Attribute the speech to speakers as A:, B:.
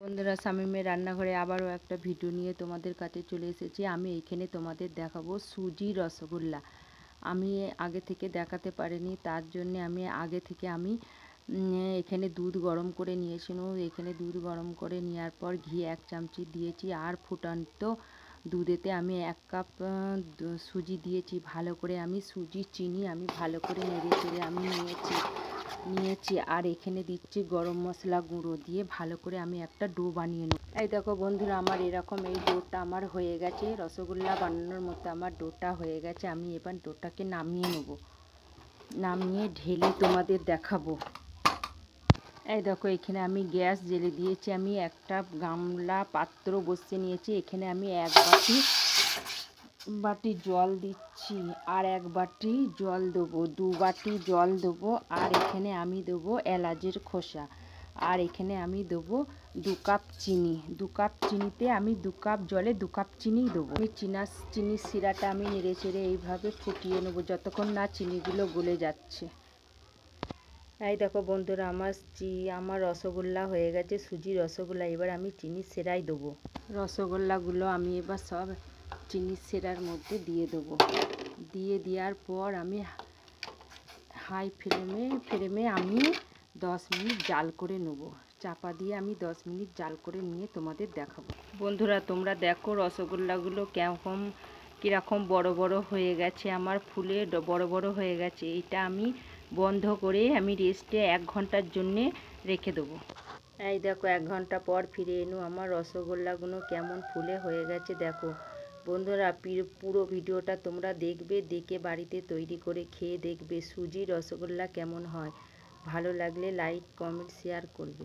A: বন্ধুরা, শামীমের রান্নাঘরে আবারও একটা ভিডিও নিয়ে তোমাদের কাছে চলে এসেছি। আমি এখানে তোমাদের দেখাবো সুজি রসগোল্লা। আমি আগে থেকে দেখাতে পারিনি, তার জন্যে আমি আগে থেকে এখানে দুধ গরম করে নিয়েছিল। এখানে দুধ গরম করে নেওয়ার পর ঘি 1 চামচি দিয়েছি, আর ফুটন্ত দুধেতে আমি 1 কাপ সুজি দিয়েছি। ভালো করে আমি সুজি চিনি আমি ভালো করে নেড়ে চেড়ে আমি নিয়েছি আর এখানে দিচ্ছি গরম মশলা গুঁড়ো দিয়ে ভালো করে আমি একটা ডো বানিয়ে নেব। এই দেখো বন্ধুরা, আমার এরকম এই ডোটা আমার হয়ে গেছে। রসগোল্লা বানানোর মতো আমার ডোটা হয়ে গেছে। আমি এবার ডোটাকে নামিয়ে নেব, নামিয়ে ঢেলে তোমাদের দেখাবো। এই দেখো, এখানে আমি গ্যাস জ্বেলে দিয়েছি। আমি একটা গামলা পাত্র বসিয়ে নিয়েছি। এখানে আমি 1 বাটি জল দিচ্ছি, আর 1 বাটি জল দেবো, 2 বাটি জল দেবো। আর এখানে আমি দেবো এলাচের খোসা, আর এখানে আমি দেবো 2 কাপ চিনি। 2 কাপ চিনিতে আমি 2 কাপ জলে 2 কাপ চিনি দেবো। আমি চিনির শিরাটা আমি নেড়ে চেড়ে এইভাবে ফুটিয়ে নেবো যতক্ষণ না চিনিগুলো গলে যাচ্ছে। এই দেখো বন্ধুরা, আমার রসগোল্লা হয়ে গেছে, সুজি রসগোল্লা। এবার আমি চিনির শিরায় দেবো। রসগোল্লাগুলো আমি এবার সব চিনির শিরার মধ্যে দিয়ে দেবো। দেওয়ার পর আমি হাই ফ্লেমে আমি 10 মিনিট জাল করে নেব। চাপা দিয়ে আমি 10 মিনিট জাল করে নিয়ে তোমাদের দেখাবো। বন্ধুরা, তোমরা দেখো রসগোল্লাগুলো কীরকম বড় বড় হয়ে গেছে, আমার ফুলে বড় বড় হয়ে গেছে। এটা আমি বন্ধ করে আমি রেস্টে 1 ঘন্টার জন্যে রেখে দেবো। এই দেখো, 1 ঘন্টা পর ফিরে এনো। আমার রসগোল্লাগুলো কেমন ফুলে হয়ে গেছে দেখো। বন্ধুরা, পুরো ভিডিওটা তোমরা দেখবে, দেখে বাড়িতে তৈরি করে খেয়ে দেখবে সুজি রসগোল্লা কেমন হয়। ভালো লাগলে লাইক, কমেন্ট, শেয়ার করবে।